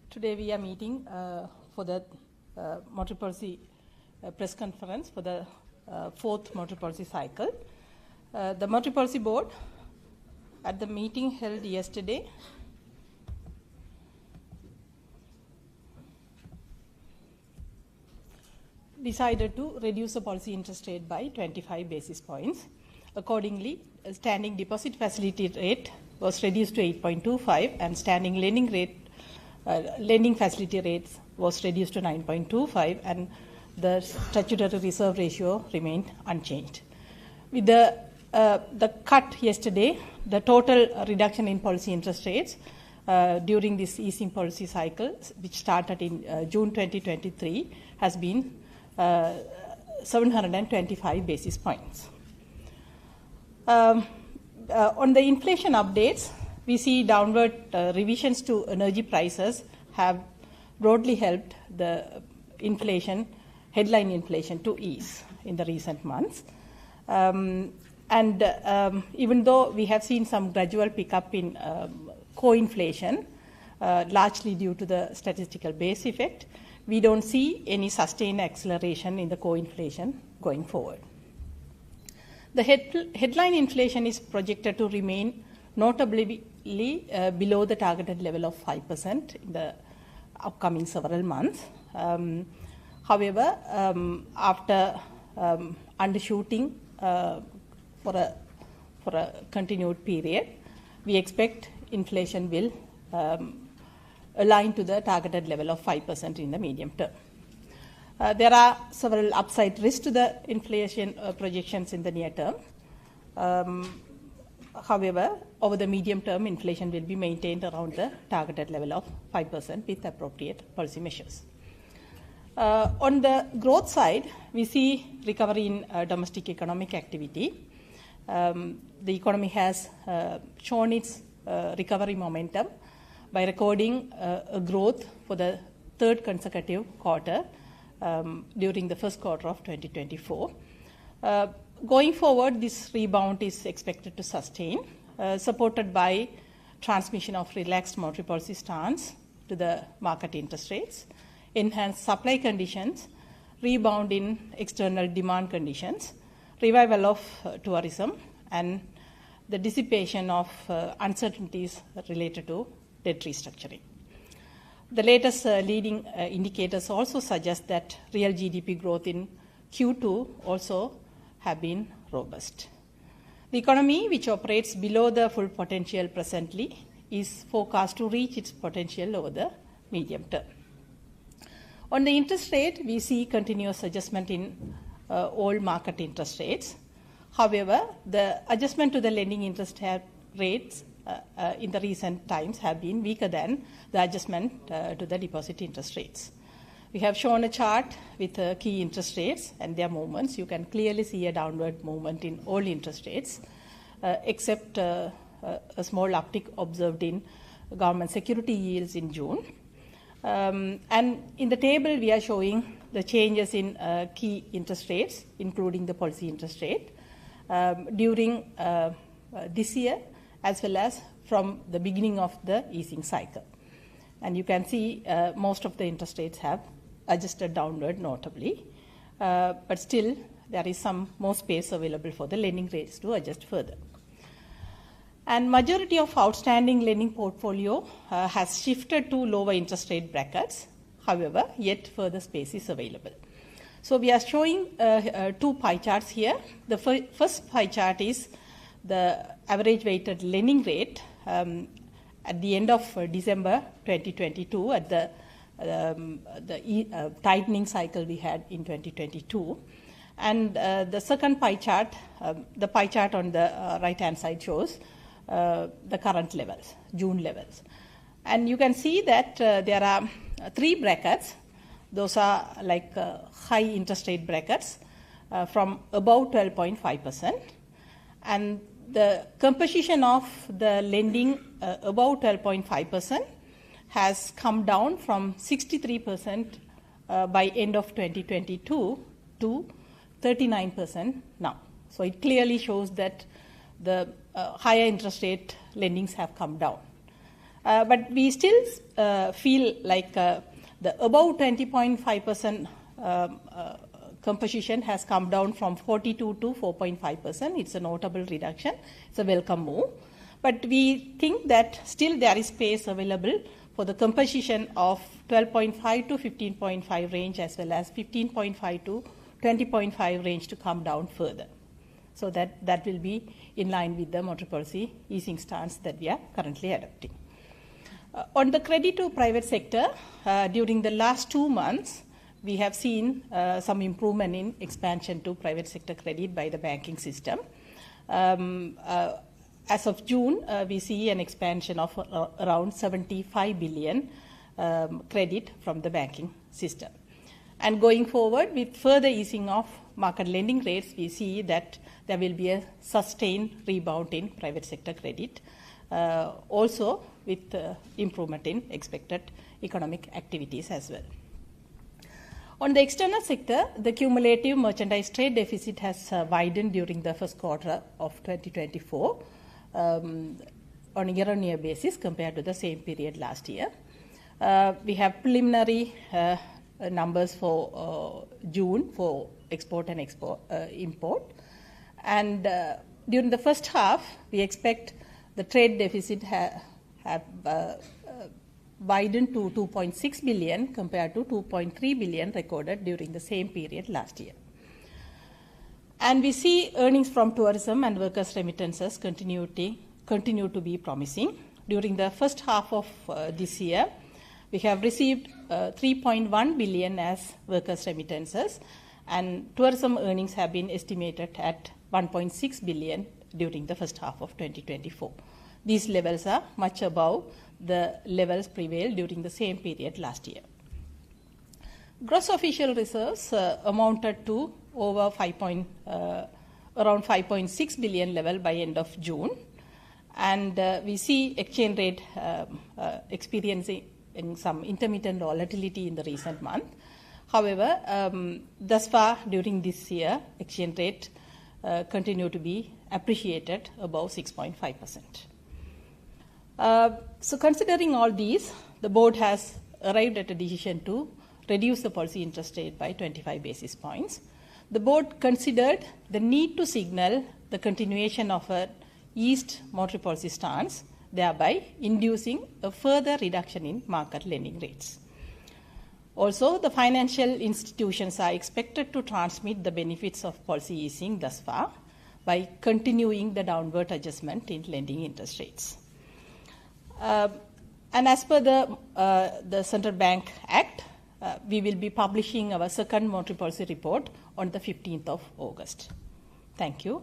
Today we are meeting for the monetary policy press conference for the fourth monetary policy cycle. The Monetary Policy Board, at the meeting held yesterday, decided to reduce the policy interest rate by 25 basis points. Accordingly, standing deposit facility rate was reduced to 8.25 and standing lending facility rates was reduced to 9.25, and the statutory reserve ratio remained unchanged. With the cut yesterday, the total reduction in policy interest rates during this easing policy cycle, which started in June 2023, has been 725 basis points. On the inflation updates, we see downward revisions to energy prices have broadly helped the headline inflation to ease in the recent months. Even though we have seen some gradual pickup in co-inflation, largely due to the statistical base effect, we don't see any sustained acceleration in the co-inflation going forward. The headline inflation is projected to remain notably below the targeted level of 5% in the upcoming several months. However, after undershooting for a continued period, we expect inflation will align to the targeted level of 5% in the medium term. There are several upside risks to the inflation projections in the near term. However, over the medium term, inflation will be maintained around the targeted level of 5% with appropriate policy measures. On the growth side, we see recovery in domestic economic activity. The economy has shown its recovery momentum by recording a growth for the third consecutive quarter during the first quarter of 2024. Going forward, this rebound is expected to sustain, supported by transmission of relaxed monetary policy stance to the market interest rates, enhanced supply conditions, rebound in external demand conditions, revival of tourism, and the dissipation of uncertainties related to debt restructuring. The latest leading indicators also suggest that real GDP growth in Q2 also have been robust. The economy, which operates below the full potential presently, is forecast to reach its potential over the medium term. On the interest rate, we see continuous adjustment in all market interest rates. However, the adjustment to the lending interest rates in the recent times have been weaker than the adjustment to the deposit interest rates. We have shown a chart with key interest rates and their movements. You can clearly see a downward movement in all interest rates, except a small uptick observed in government security yields in June. And in the table, we are showing the changes in key interest rates, including the policy interest rate, during this year, as well as from the beginning of the easing cycle. And you can see most of the interest rates have adjusted downward notably, but still there is some more space available for the lending rates to adjust further. And majority of outstanding lending portfolio has shifted to lower interest rate brackets. However, yet further space is available. So we are showing two pie charts here. The first pie chart is the average weighted lending rate at the end of December 2022 at the tightening cycle we had in 2022. And the second pie chart, the pie chart on the right-hand side shows the current levels, June levels. And you can see that there are three brackets. Those are like high interest rate brackets from above 12.5%. And the composition of the lending above 12.5% has come down from 63% by end of 2022 to 39% now. So it clearly shows that the higher interest rate lendings have come down. But we still feel like the above 20.5% composition has come down from 42 to 4.5%. It's a notable reduction. It's a welcome move. But we think that still there is space available for the composition of 12.5 to 15.5 range, as well as 15.5 to 20.5 range to come down further. So that will be in line with the monetary policy easing stance that we are currently adopting. On the credit to private sector, during the last 2 months, we have seen some improvement in expansion to private sector credit by the banking system. As of June, we see an expansion of around 75 billion credit from the banking system. And going forward, with further easing of market lending rates, we see that there will be a sustained rebound in private sector credit, also with improvement in expected economic activities as well. On the external sector, the cumulative merchandise trade deficit has widened during the first quarter of 2024 on a year-on-year basis compared to the same period last year. We have preliminary numbers for June for export and import. And during the first half, we expect the trade deficit have widened to 2.6 billion compared to 2.3 billion recorded during the same period last year. And we see earnings from tourism and workers' remittances continue to be promising. During the first half of this year, we have received 3.1 billion as workers' remittances, and tourism earnings have been estimated at 1.6 billion during the first half of 2024. These levels are much above the levels prevailed during the same period last year. Gross official reserves amounted to over around 5.6 billion level by end of June, and we see exchange rate experiencing some intermittent volatility in the recent month. However, thus far during this year, exchange rate continue to be appreciated above 6.5%. So considering all these, the board has arrived at a decision to reduce the policy interest rate by 25 basis points. The board considered the need to signal the continuation of a eased monetary policy stance, thereby inducing a further reduction in market lending rates. Also, the financial institutions are expected to transmit the benefits of policy easing thus far by continuing the downward adjustment in lending interest rates. And as per the Central Bank Act, we will be publishing our second monetary policy report on the 15th of August. Thank you.